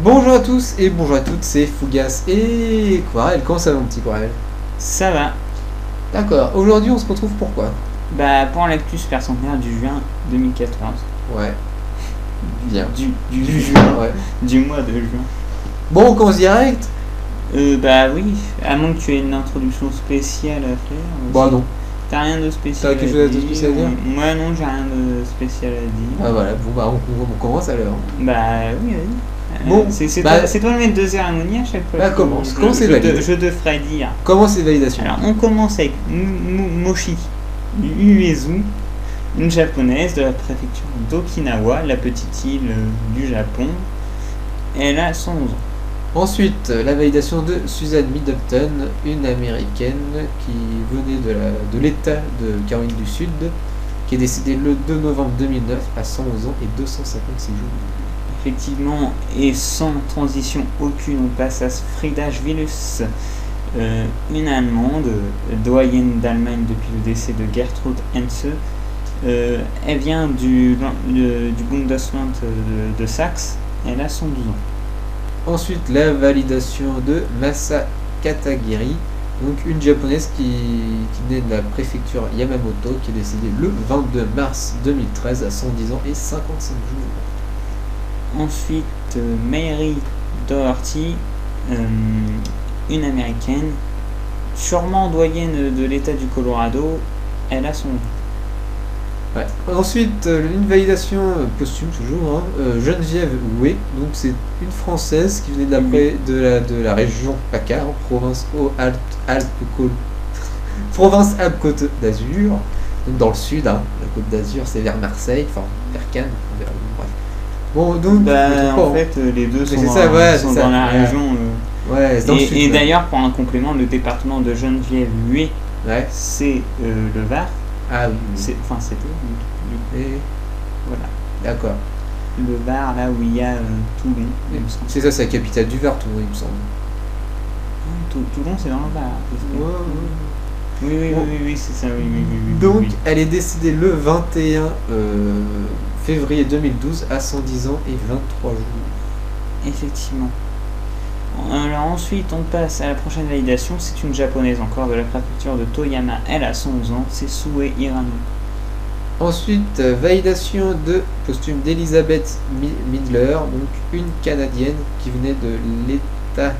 Bonjour à tous et bonjour à toutes, c'est Fougas et Quarel. Comment ça va mon petit Quarel? Ça va. D'accord, aujourd'hui on se retrouve pourquoi? Bah, pour l'actu super centenaire du juin 2014. Ouais, bien. Du juin, ouais. Du mois de juin. Bon, on commence direct? Bah oui, à moins que tu aies une introduction spéciale à faire. Bah non. T'as rien de spécial. T'as quelque chose de spécial à dire? Moi non, j'ai rien de spécial à dire. Ah voilà, bon bah on commence alors. Bah oui, vas-y. Bon, c'est bah- toi le maître de cérémonie à chaque fois. Bah, commence c'est valide. Je te ferai dire. Comment c'est validation? Alors on commence avec Moshi Uezu, une japonaise de la préfecture d'Okinawa, la petite île du Japon. Elle a 111 ans. Ensuite, la validation de Susan Middleton, une américaine qui venait de l'État de Caroline du Sud, qui est décédée le 2 novembre 2009 à 111 ans et 256 jours. Effectivement, et sans transition aucune, on passe à Frida Schwilus, une Allemande, doyenne d'Allemagne depuis le décès de Gertrud Henze. Elle vient du Bundesland de Saxe, elle a 112 ans. Ensuite, la validation de Masa Katagiri, donc une japonaise qui naît de la préfecture Yamamoto, qui est décédée le 22 mars 2013 à 110 ans et 55 jours. Ensuite, Mary Doherty, une américaine, sûrement doyenne de l'État du Colorado, elle a son nom. Ouais. Ensuite, une validation posthume toujours, Geneviève Houet, donc c'est une française qui venait de la région PACA, province Alpes-Côte d'Azur, donc dans le sud, la Côte d'Azur c'est vers Marseille, enfin vers Cannes, bref. Bon, donc En fait, les deux sont c'est dans la région. Ouais, c'est dans le sud. Et d'ailleurs, pour un complément, le département de Geneviève Houet, c'est le Var. Ah oui. C'était. Et... Voilà. D'accord. Le Var, là où il y a Toulon. C'est ça, c'est la capitale du Var, Toulon, il me semble. Toulon, c'est dans le Var. Oui, c'est ça, oui. Donc, elle est décédée le 21 février 2012 à 110 ans et 23 jours. Effectivement. Alors ensuite, on passe à la prochaine validation. C'est une japonaise encore de la préfecture de Toyama. Elle a 111 ans. C'est Sue Hirano. Ensuite, validation de posthume d'Elizabeth Midler, donc une Canadienne qui venait de l'État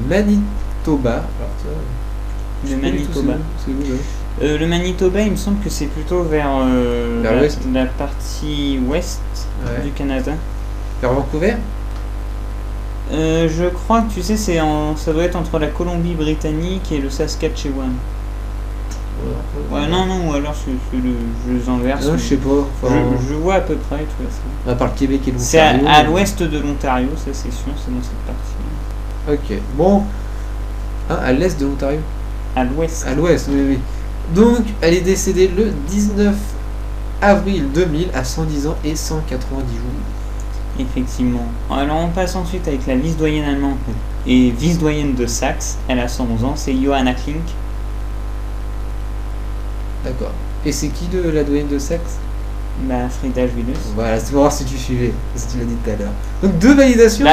Manitoba. Alors, Le Manitoba. C'est où, là Le Manitoba, il me semble que c'est plutôt vers la partie ouest du Canada. Vers Vancouver? Je crois que tu sais, ça doit être entre la Colombie-Britannique et le Saskatchewan. Ouais, non, ou alors je les inverse. Non, je sais pas. Enfin, je vois à peu près, tu vois. À part le Québec et l'Ontario. C'est à l'ouest de l'Ontario, ça c'est sûr, c'est dans cette partie. Ok, bon. À l'est de l'Ontario? À l'ouest. À l'ouest, oui. Donc, elle est décédée le 19 avril 2000 à 110 ans et 190 jours. Effectivement. Alors on passe ensuite avec la vice-doyenne allemande et vice-doyenne de Saxe. Elle a 111 ans, c'est Johanna Klink. D'accord. Et c'est qui de la doyenne de Saxe? Bah, Frida Schwilus. Voilà, c'est pour voir si tu suivais, si tu l'as dit tout à l'heure. Donc 2 validations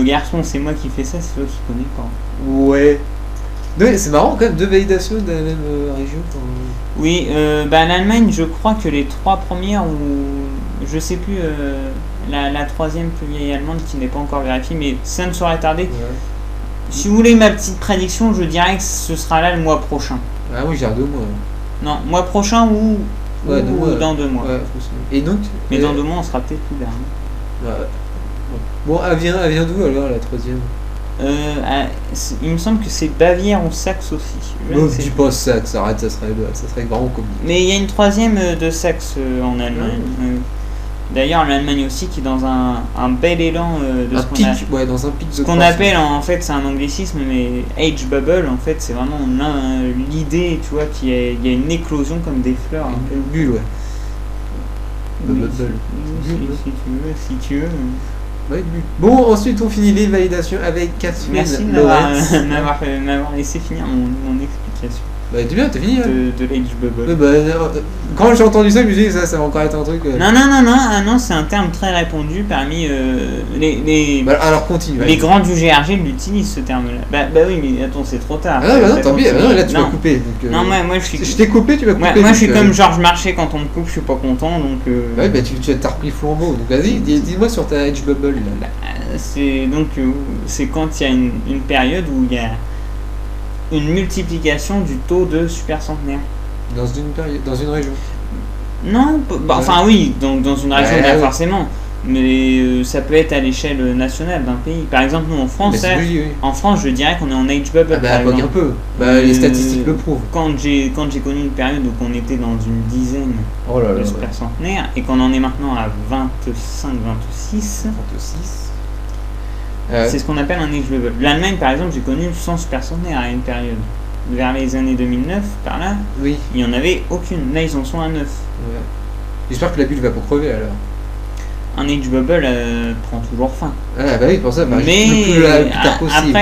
garçon, c'est moi qui fais ça, c'est toi qui connais pas. Ouais. C'est marrant quand même, 2 validations de la même région. Oui, l'Allemagne, je crois que les 3 premières, ou je sais plus, la troisième plus vieille allemande qui n'est pas encore vérifiée, mais ça ne saurait tarder. Ouais. Si vous voulez ma petite prédiction, je dirais que ce sera là le mois prochain. Ah oui, j'ai 2 mois. Non, mois prochain ou dans 2 mois. Ouais, et donc, mais dans 2 mois, on sera peut-être plus derrière. Ouais. Bon, elle vient d'où alors la troisième? Il me semble que c'est Bavière ou Saxe aussi. Non, dis pas Saxe, arrête, ça serait vraiment compliqué. Mais il y a une troisième de Saxe en Allemagne. D'ailleurs, l'Allemagne aussi qui est dans un bel élan de dans un pic de ce qu'on appelle en fait, c'est un anglicisme, mais age bubble en fait, c'est vraiment l'idée, tu vois, qu'il y a une éclosion comme des fleurs. Une bulle, ouais. Bubble. Si tu veux. Bon, ensuite on finit les validations avec Catherine Merci de Lorenz. m'avoir laissé finir mon explication. Bah, t'es bien, t'as fini. Hein. de l'Age Bubble. Ouais, bah, quand j'ai entendu ça, je me suis dit, ça va encore être un truc. Non, c'est un terme très répandu parmi les Bah, alors continue. les grands du GRG l'utilisent ce terme-là. Bah oui, mais attends, c'est trop tard. Ah non, bah non, tant pis, non, là tu m'as coupé. Donc, non, moi je suis. Je t'ai coupé, tu m'as coupé. Moi je suis comme Georges Marchais, quand on me coupe, je suis pas content donc. Ouais, bah tu as repris flambeau. Donc vas-y, dis-moi sur ta Edge Bubble là. C'est donc c'est quand il y a une période où il y a une multiplication du taux de super centenaire. Dans une région. Non, enfin oui, dans une région Ouais. forcément, mais ça peut être à l'échelle nationale d'un pays. Par exemple, nous en France, Oui. en France, je dirais qu'on est en age bubble. Ah bah, par pas exemple. qu'un peu. Bah, les statistiques le prouvent. Quand j'ai connu une période où on était dans une dizaine Oh là là. de super centenaires et qu'on en est maintenant à 25, 26, 36. c'est ce qu'on appelle un age bubble. L'Allemagne, par exemple, j'ai connu 100 super centenaires à une période. Vers les années 2009, par là, Oui. il n'y en avait aucune. Là, ils en sont à 9. Ouais. J'espère que la bulle va pas crever alors. Un age bubble prend toujours fin. Ah bah oui, pour ça, bah, Mais le plus tard possible.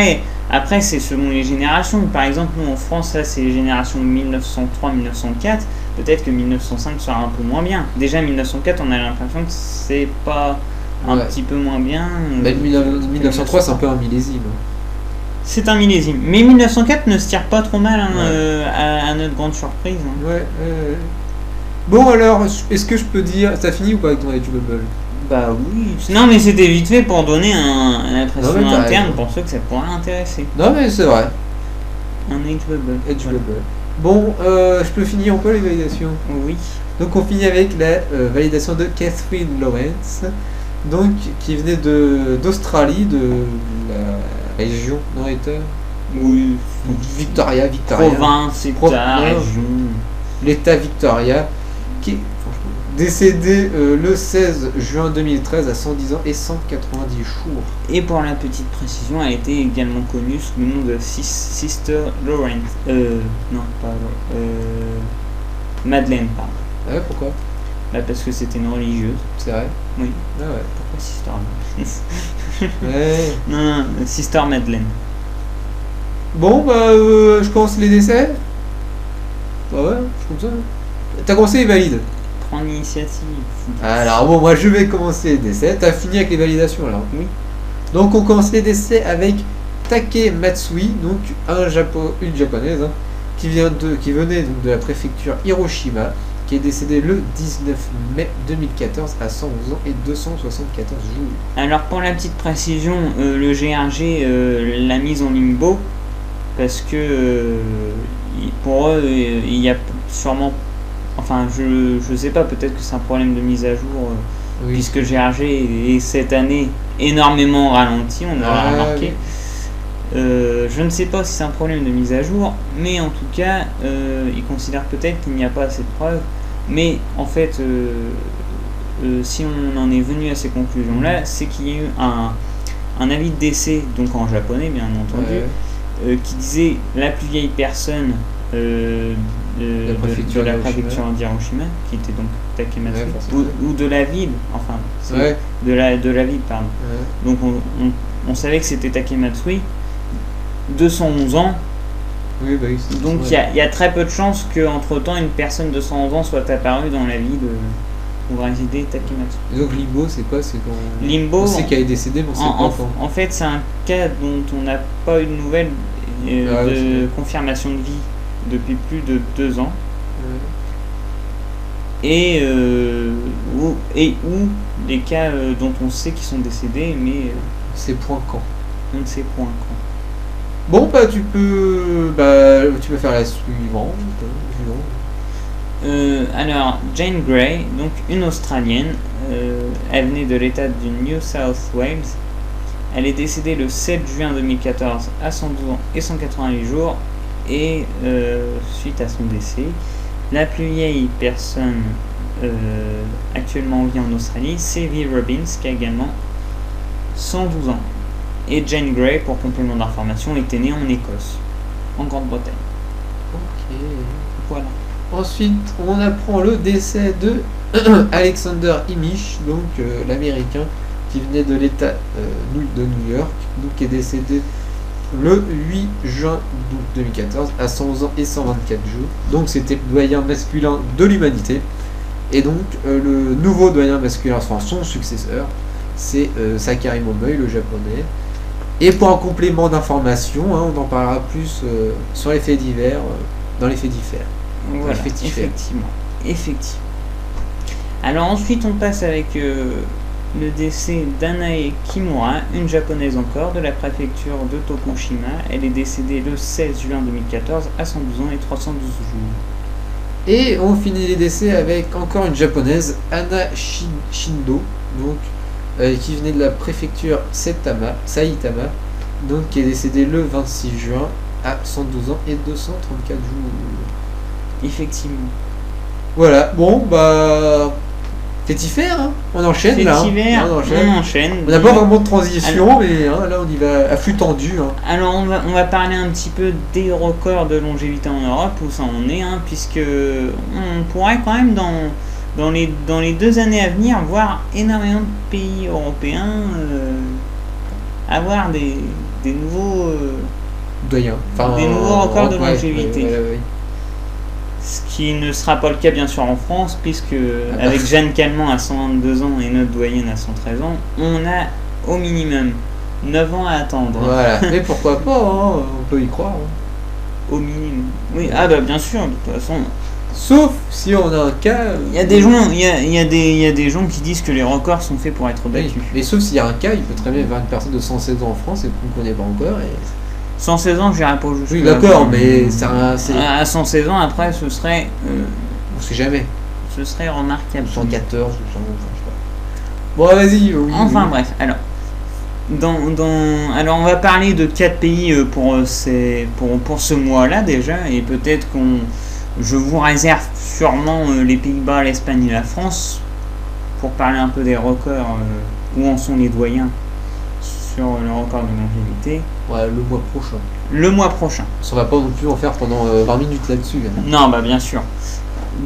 après, c'est selon les générations. Par exemple, nous en France, là, c'est les générations 1903-1904. Peut-être que 1905 sera un peu moins bien. Déjà, 1904, on a l'impression que c'est pas un petit peu moins bien. Bah, 1903, c'est un peu un millésime. C'est un millésime. Mais 1904 ne se tire pas trop mal, hein, à notre grande surprise. Hein. Ouais. Bon alors, est-ce que je peux dire, t'as fini ou pas avec ton Edge Bubble? Bah oui. Non, mais c'était vite fait pour donner une impression Non, mais t'as interne raison. pour ceux que ça pourrait intéresser. Non mais c'est vrai. Un Edge Bubble. Edge Voilà. Bubble. Bon, je peux finir un peu les validations. Oui. Donc on finit avec la validation de Catherine Lawrence, donc qui venait d'Australie, de la région, non État, Oui. Victoria. Province, État, Province. région. L'État Victoria, qui est décédé le 16 juin 2013 à 110 ans et 190 jours. Et pour la petite précision, elle était également connue sous le nom de Sister Lawrence. Non, pas Madeleine, pardon. Ah ouais, pourquoi? Là, parce que c'était une religieuse. C'est vrai? Oui. Ah ouais. Pourquoi Sister Lawrence? Ouais. Non, Sister Madeleine. Bon, bah, je commence les décès. Bah ouais, c'est comme ça. T'as commencé les valides. Prends l'initiative. Alors bon, moi je vais commencer les décès. T'as fini avec les validations alors. Oui. Donc on commence les décès avec Take Matsui, donc une japonaise, hein, qui venait donc de la préfecture Hiroshima, qui est décédée le 19 mai 2014 à 111 ans et 274 jours. Alors pour la petite précision, le GRG l'a mise en limbo parce que pour eux il y a sûrement, enfin je sais pas, peut-être que c'est un problème de mise à jour Oui. puisque GRG est cette année énormément ralenti, on l'a remarqué. Je ne sais pas si c'est un problème de mise à jour, mais en tout cas ils considèrent peut-être qu'il n'y a pas assez de preuves. Mais en fait, si on en est venu à ces conclusions-là, c'est qu'il y a eu un avis de décès, donc en japonais bien entendu, qui disait la plus vieille personne de la préfecture d'Hiroshima, qui était donc Takematsu, ou de la ville, enfin, de la ville, pardon. Donc on savait que c'était Takematsu, 211 ans. Oui, bah oui, donc il y a très peu de chances qu'entre temps une personne de 111 ans soit apparue dans la ville où résidait Takematsu. Et donc Limbo, c'est quoi? C'est quand Limbo, on sait qu'elle est décédée, mais on sait pas quand. En fait, c'est un cas dont on n'a pas eu de nouvelles de confirmation de vie depuis plus de 2 ans. Et où les cas dont on sait qu'ils sont décédés, mais c'est point quand. On ne sait point quand. Bon, bah tu peux faire la suivante. Alors, Jane Grey, donc une Australienne, elle venait de l'état du New South Wales. Elle est décédée le 7 juin 2014 à 112 ans et 188 jours. Et suite à son décès, la plus vieille personne actuellement en vie en Australie, c'est V. Robbins, qui a également 112 ans. Et Jane Grey, pour complément d'information, était née en Écosse, en Grande-Bretagne. Ok. Voilà. Ensuite, on apprend le décès de Alexander Imish, donc l'américain qui venait de l'État de New York, donc qui est décédé le 8 juin 2014 à 111 ans et 124 jours. Donc c'était le doyen masculin de l'humanité. Et donc le nouveau doyen masculin, enfin son successeur, c'est Sakari Momoi, le japonais. Et pour un complément d'information, on en parlera plus sur les faits divers, dans les faits divers. Voilà, effectivement. Alors ensuite on passe avec le décès d'Anae Kimura, une japonaise encore, de la préfecture de Tokushima. Elle est décédée le 16 juin 2014 à 112 ans et 312 jours. Et on finit les décès avec encore une japonaise, Anna Shindo, donc, qui venait de la préfecture Saitama, donc qui est décédée le 26 juin à 112 ans et 234 jours. Effectivement. Voilà, bon, bah... Fétifère, hein, on enchaîne là. On enchaîne. On n'a pas vraiment de transition, mais là on y va à flux tendu. Alors on va parler un petit peu des records de longévité en Europe, où ça en est, puisque on pourrait quand même dans les 2 années à venir voir énormément de pays européens avoir des nouveaux doyens, des nouveaux records de longévité. Ouais. Ce qui ne sera pas le cas bien sûr en France, puisque avec Jeanne Calment à 122 ans et notre doyenne à 113 ans, on a au minimum 9 ans à attendre. Voilà, mais pourquoi pas, on peut y croire. Au minimum. Oui, bien sûr, de toute façon. Sauf si on a un cas... Il y a des gens, il y a des gens qui disent que les records sont faits pour être battus. Oui, mais sauf s'il y a un cas, il peut très bien y avoir une personne de 116 ans en France et qu'on ne connaît pas encore. 116 ans, j'irai pas jusqu'à... Oui, d'accord, mais à 116 ans, après, ce serait... on sait jamais. Ce serait remarquable. 114 ou 111, je sais pas. Bon, vas-y. Oui, bref, alors... Alors, on va parler de 4 pays pour ce mois-là, déjà, et peut-être je vous réserve sûrement les Pays-Bas, l'Espagne et la France, pour parler un peu des records, où en sont les doyens sur le record de longévité. Ouais, le mois prochain. Ça va pas non plus en faire pendant 20 minutes là-dessus. Non, bien sûr.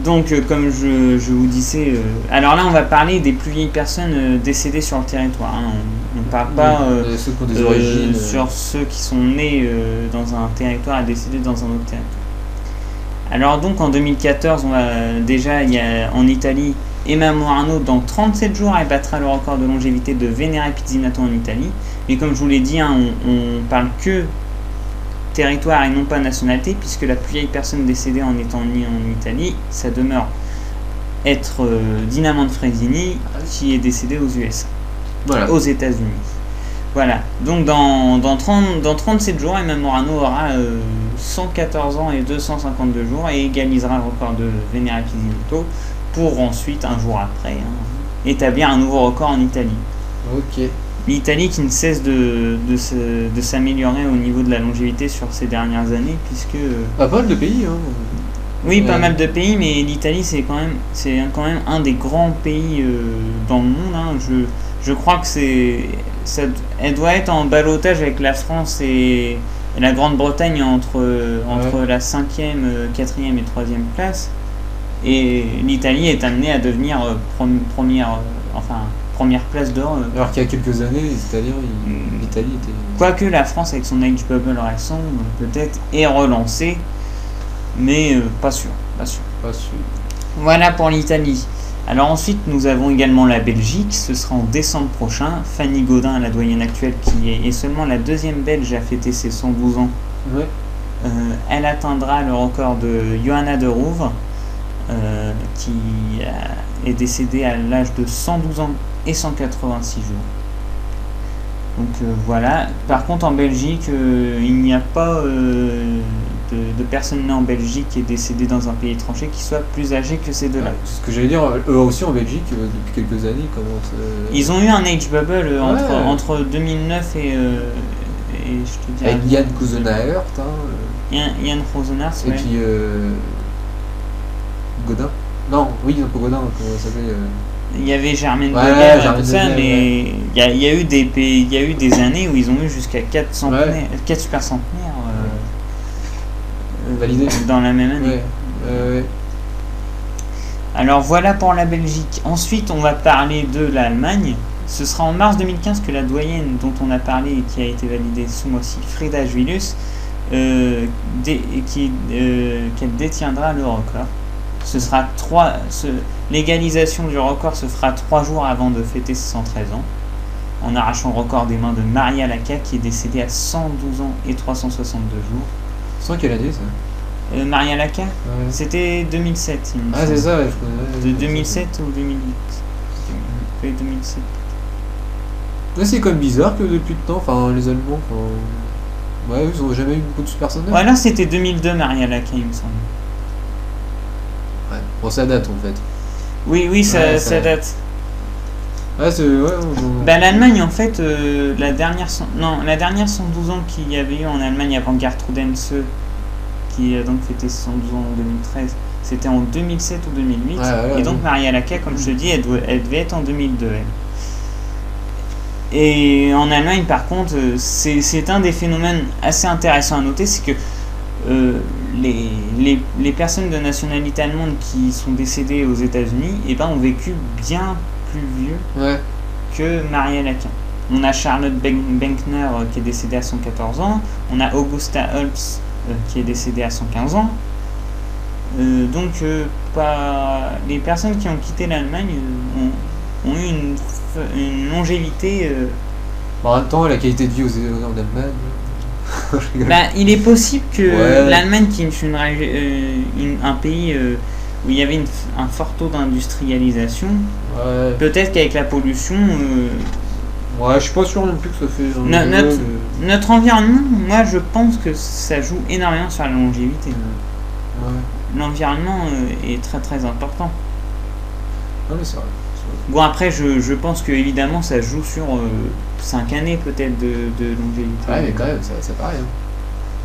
Donc, comme je vous disais, alors là, on va parler des plus vieilles personnes décédées sur le territoire. On ne parle pas ceux qui ont des origines, sur ceux qui sont nés dans un territoire et décédés dans un autre territoire. Alors donc, en 2014, il y a en Italie, Emma Morano, dans 37 jours, elle battra le record de longévité de Venere Pizzinato en Italie. Mais comme je vous l'ai dit, on parle que territoire et non pas nationalité, puisque la plus vieille personne décédée en étant née en Italie, ça demeure être Dina Manfredini, qui est décédée aux USA, aux États-Unis. Voilà, donc dans 37 jours, Emma Morano aura 114 ans et 252 jours et égalisera le record de Venere Pizzinato pour ensuite, un jour après, établir un nouveau record en Italie. Ok. L'Italie qui ne cesse de s'améliorer au niveau de la longévité sur ces dernières années, puisque... Pas mal de pays, Oui, pas mal de pays, mais l'Italie c'est quand même un des grands pays dans le monde. Je crois que elle doit être en ballottage avec la France et la Grande-Bretagne entre la 5e, 4e et 3e place. Et l'Italie est amenée à devenir première place d'or. Alors qu'il y a quelques années, l'Italie était... Quoique la France, avec son age bubble récent, peut-être est relancée, mais pas sûr. Voilà pour l'Italie. Alors ensuite, nous avons également la Belgique. Ce sera en décembre prochain. Fanny Godin, la doyenne actuelle, qui est seulement la 2e Belge à fêter ses 112 ans. Ouais. Elle atteindra le record de Johanna de Rouvre, qui est décédée à l'âge de 112 ans et 186 jours. Donc voilà. Par contre, en Belgique, il n'y a pas de personnes nées en Belgique qui est décédée dans un pays étranger qui soit plus âgée que ces deux-là. C'est ce que j'allais dire. Eux aussi en Belgique, depuis quelques années, ils ont eu un age bubble entre 2009 et je te dis. Avec Yann Cousenaert. Yann Cousenaert, et puis Godin. Non, oui, pas Godin. Comment ça s'appelle Il y avait Germaine Deguerre et tout ça, mais il y a eu des années où ils ont eu jusqu'à 4 super centenaires validés dans la même année. Ouais. Alors voilà pour la Belgique. Ensuite, on va parler de l'Allemagne. Ce sera en mars 2015 que la doyenne dont on a parlé et qui a été validée ce mois-ci, Frida Jvilus, qu'elle détiendra le record. L'égalisation du record se fera 3 jours avant de fêter ses 113 ans, en arrachant le record des mains de Maria Lacca, qui est décédée à 112 ans et 362 jours. C'est quelle année ça? Maria Lacca, Ouais. C'était 2007. Ah, c'est ça, ouais, je connais. De 2007 ou 2008? Oui, 2007. Ouais, c'est quand même bizarre que depuis le temps, enfin, les Allemands, ouais, ils ont jamais eu beaucoup de super sonneurs. Ouais, là c'était 2002 Maria Lacca, il me semble. Ouais. Bon, ça date en fait. Oui, ça ça date. Ouais, c'est. Ouais, L'Allemagne, en fait, la dernière 112 ans qu'il y avait eu en Allemagne avant Gertrude Hense, qui a donc fêté ses 112 ans en 2013, c'était en 2007 ou 2008. Ouais, et donc Maria Lacca, comme je te dis, elle devait être en 2002. Elle. Et en Allemagne, par contre, c'est un des phénomènes assez intéressants à noter, c'est que les personnes de nationalité allemande qui sont décédées aux États-Unis, ont vécu bien plus vieux que Maria Lacca. On a Charlotte Benkner qui est décédée à 114 ans, on a Augusta Holtz qui est décédée à 115 ans. Les personnes qui ont quitté l'Allemagne ont eu une longévité. En même temps, la qualité de vie en Allemagne. Il est possible que l'Allemagne, qui est un pays où il y avait un fort taux d'industrialisation, peut-être qu'avec la pollution. Je suis pas sûr non plus que ça fait. Notre environnement, moi je pense que ça joue énormément sur la longévité. L'environnement est très très important. Non, mais c'est vrai. Bon, après, je pense que évidemment ça joue sur 5 années peut-être de longévité. Ouais, mais quand même, c'est pareil.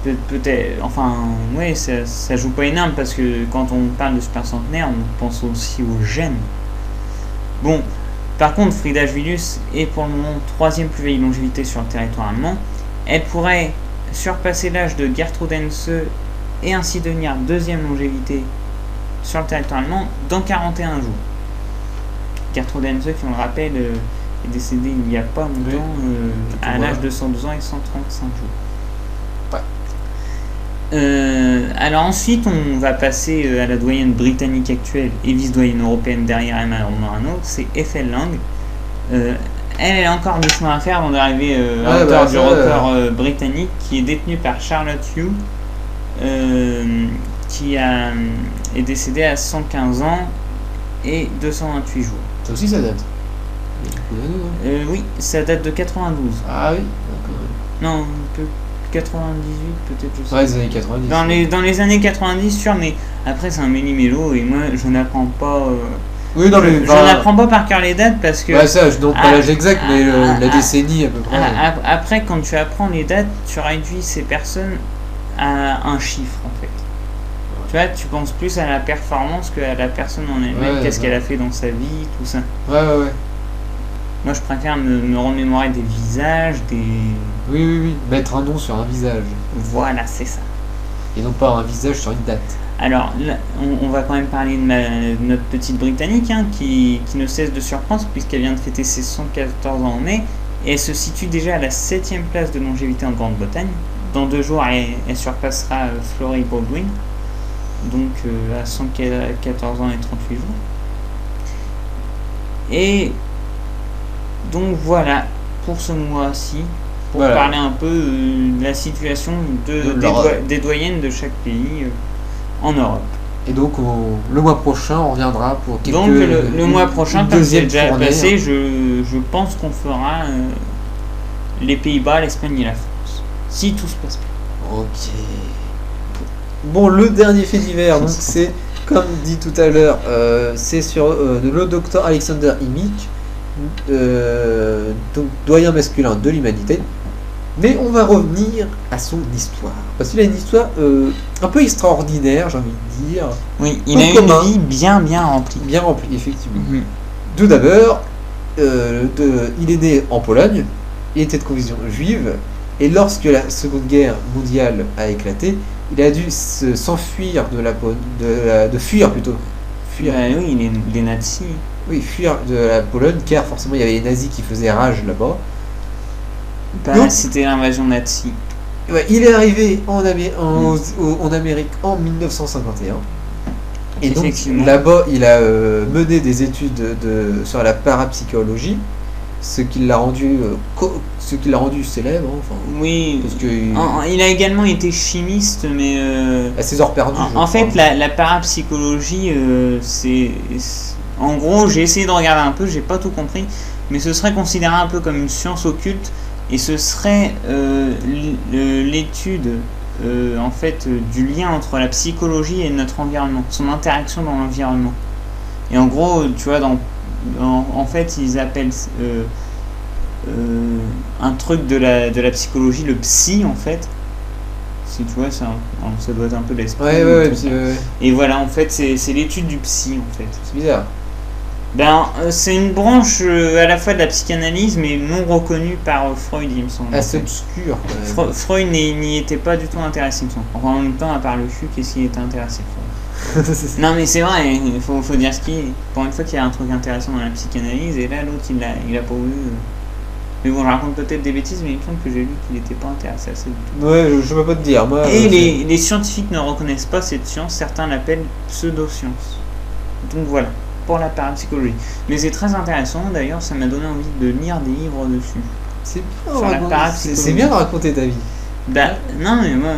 Peut-être, enfin, ouais, ça joue pas énorme, parce que quand on parle de super centenaire, on pense aussi aux gènes. Bon, par contre, Frida Jvilus est pour le moment 3e plus vieille longévité sur le territoire allemand. Elle pourrait surpasser l'âge de Gertrude Hense et ainsi devenir 2e longévité sur le territoire allemand dans 41 jours. Gertrude Hense, qui on le rappelle, est décédée il n'y a pas longtemps, à l'âge de 112 ans et 135 jours. Alors ensuite, on va passer à la doyenne britannique actuelle et vice-doyenne européenne derrière Emma Morano, c'est Ethel Lang. Elle a encore du chemin à faire avant d'arriver à hauteur du record britannique, qui est détenu par Charlotte Hugh, qui est décédée à 115 ans et 228 jours. Ça aussi, ça date. Oui, ça date de 92. Ah oui, d'accord. Non, 98 peut-être, je sais. Ouais, les années 90. Dans les années 90, sûr, mais après c'est un méli-mélo et moi je n'apprends pas. Oui, non, mais. Je n'apprends pas par cœur les dates, parce que. Ça, je ne donne pas l'âge exact, mais la décennie à peu près. Après, quand tu apprends les dates, tu réduis ces personnes à un chiffre en fait. Tu vois, tu penses plus à la performance qu'à la personne en elle-même, qu'est-ce qu'elle a fait dans sa vie, tout ça. Ouais. Moi, je préfère me remémorer des visages, des... Oui, mettre un nom sur un visage. Voilà, c'est ça. Et non pas un visage sur une date. Alors, là, on va quand même parler de notre petite Britannique, qui ne cesse de surprendre, puisqu'elle vient de fêter ses 114 ans en mai, et elle se situe déjà à la 7e place de longévité en Grande-Bretagne. Dans 2 jours, elle surpassera Flory Baldwin, donc à 114 ans et 38 jours. Et donc voilà pour ce mois-ci, pour parler un peu de la situation des doyennes de chaque pays en Europe. Et donc le mois prochain, on reviendra pour quelques... Donc le mois prochain, comme c'est déjà passé, hein. je pense qu'on fera les Pays-Bas, l'Espagne et la France, si tout se passe bien. Ok. Bon, le dernier fait divers, donc c'est, comme dit tout à l'heure, c'est sur le docteur Alexander Imich, donc doyen masculin de l'humanité. Mais on va revenir à son histoire, parce qu'il a une histoire un peu extraordinaire, j'ai envie de dire. Oui, il a une vie bien remplie. Bien remplie, effectivement. Tout d'abord, il est né en Pologne, il était de confession juive, et lorsque la Seconde Guerre mondiale a éclaté, il a dû fuir. Oui, les nazis. Oui, fuir de la Pologne, car forcément il y avait les nazis qui faisaient rage là-bas. Bah, Donc- c'était l'invasion nazie. Ouais, il est arrivé en Amérique en 1951. Et donc Effectivement. là-bas, il a mené des études sur la parapsychologie, ce qui l'a rendu célèbre. Hein, enfin, Oui. parce que Il a également été chimiste, mais à ses heures perdues. je en fait, crois. la parapsychologie, en gros, j'ai essayé de regarder un peu, j'ai pas tout compris, mais ce serait considéré un peu comme une science occulte, et ce serait l'étude en fait du lien entre la psychologie et notre environnement, son interaction dans l'environnement. Et en gros, tu vois, en fait, ils appellent un truc de la psychologie le psy, en fait. Si tu vois, ça doit être un peu l'esprit. Ouais, tout ça. ouais. Et voilà, en fait, c'est l'étude du psy, en fait. C'est bizarre. C'est une branche à la fois de la psychanalyse, mais non reconnue par Freud, il me semble. Assez en fait. obscur. quand même. Freud n'y était pas du tout intéressé, il me semble. Enfin, en même temps, à part le cul, qu'est-ce qu'il était intéressé, Freud? Non, mais c'est vrai, il faut dire ce qui est. Pour une fois qu'il y a un truc intéressant dans la psychanalyse, et là, l'autre, il a pas vu. Mais bon, je raconte peut-être des bêtises, mais il me semble que j'ai lu qu'il n'était pas intéressé à ça du tout. Ouais, je peux pas te dire. Moi, Et les scientifiques ne reconnaissent pas cette science, certains l'appellent pseudo-science. Donc voilà, pour la parapsychologie. Mais c'est très intéressant, d'ailleurs, ça m'a donné envie de lire des livres dessus. c'est bien, Sur la raconter- parapsychologie. c'est bien de raconter ta vie. Bah, non, mais moi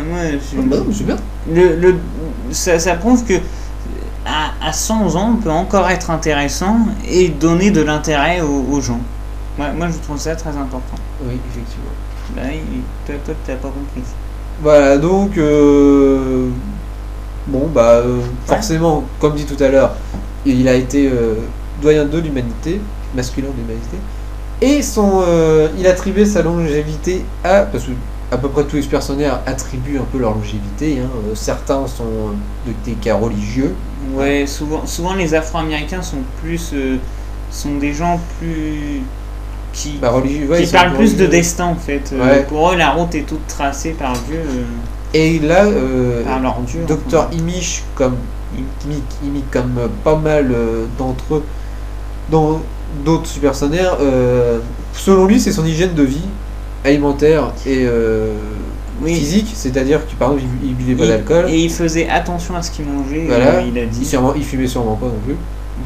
C'est bien. ça prouve que à 100 ans, on peut encore être intéressant et donner de l'intérêt aux gens. Moi, je trouve ça très important. Oui, effectivement. Bah, toi, t'as pas compris. Voilà, donc forcément, comme dit tout à l'heure, il a été doyen de l'humanité, masculin de l'humanité, et il attribuait sa longévité parce que à peu près tous les supersonnaires attribuent un peu leur longévité. Hein. Certains sont des cas religieux. Ouais, souvent les Afro-Américains sont des gens plus qui Religieux, ouais, ils sont parlent plus de religieux. destin en fait. Ouais. Pour eux, la route est toute tracée par Dieu, Et là, par leur Dieu. Docteur enfin. Imich, comme pas mal d'entre eux, dans d'autres supersonnaires, selon lui, c'est son hygiène de vie alimentaire et Oui. physique, c'est-à-dire que par exemple, il buvait pas d'alcool, Et il faisait attention à ce qu'il mangeait. Voilà. Il a dit. il fumait sûrement pas non plus,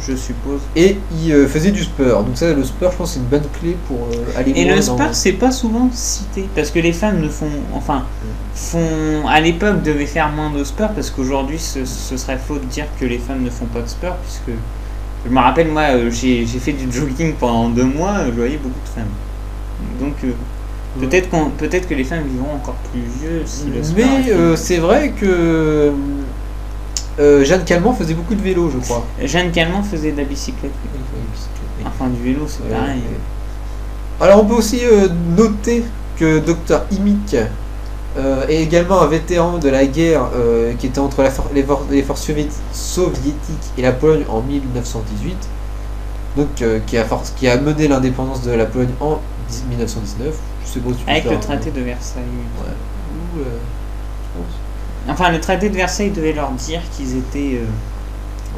Je suppose. et il faisait du sport. Donc ça, le sport, je pense, c'est une bonne clé pour aller Et loin le dans- sport, c'est pas souvent cité. Parce que les femmes à l'époque, devaient faire moins de sport. Parce qu'aujourd'hui, ce serait faux de dire que les femmes ne font pas de sport. Puisque, je me rappelle, moi, j'ai fait du jogging pendant 2 mois. Je voyais beaucoup de femmes. Donc, peut-être que les femmes vivront encore plus vieux si le sport. Mais c'est vrai que Jeanne Calment faisait beaucoup de vélo, je crois. Jeanne Calment faisait de la bicyclette. Enfin, du vélo, c'est pareil. Alors on peut aussi noter que Dr Imich est également un vétéran de la guerre qui était entre les forces soviétiques et la Pologne en 1918, donc qui a mené l'indépendance de la Pologne en 1919. Je sais pas si tu peux Avec faire le un- traité de Versailles. Ouais. Ou, je pense. Enfin, le traité de Versailles devait leur dire qu'ils étaient.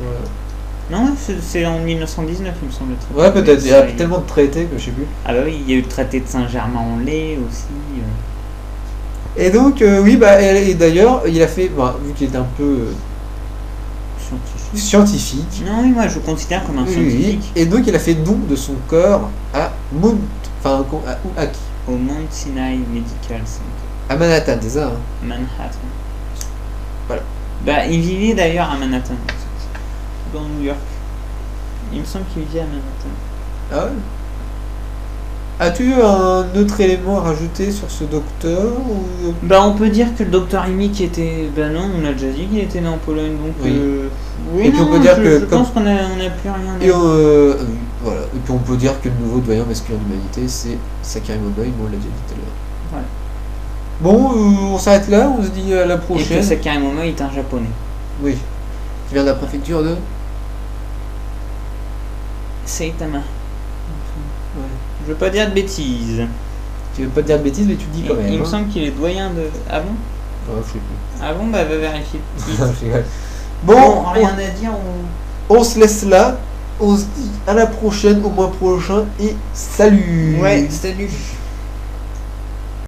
Ouais. Non, c'est en 1919, il me semble. Le traité Ouais, de peut-être. Il y a Versailles. tellement de traités que je sais plus. Ah bah oui, il y a eu le traité de Saint-Germain-en-Laye aussi. Et donc, et d'ailleurs, il a fait, vu qu'il était un peu Scientifique. scientifique, Non, oui, moi je le considère comme un oui, scientifique. et donc il a fait don de son corps à à qui Au Mount Sinai Medical Center, À Manhattan, c'est ça, hein. Manhattan. Voilà. Bah, il vivait d'ailleurs à Manhattan. Dans New York. Il me semble qu'il vivait à Manhattan. Ah ouais. As-tu un autre élément à rajouter sur ce docteur ou... Bah, on peut dire que le docteur Imich était. Bah non, on a déjà dit qu'il était né en Pologne, donc. Oui. Oui, Et puis non, on peut dire je, que je comme- pense qu'on a plus rien à Et, dire. voilà. Et puis on peut dire que le nouveau doyen masculin d'humanité, c'est Sakari Monoï, on l'a déjà dit tout à l'heure. Voilà. Bon, on s'arrête là, on se dit à la Et que prochaine. Sakari Monoï est un japonais. Oui. Qui vient de la préfecture de... Saitama. Ouais. Je veux pas dire de bêtises. Tu veux pas te dire de bêtises, mais tu le dis quand même. Il me hein. semble qu'il est doyen de. Ah bon? Ouais, je sais plus. Ah bon, bah va vérifier. Je rigole. Bon, Bon, rien à dire. on se laisse là. on se dit à la prochaine, au mois prochain, et salut. Ouais, salut.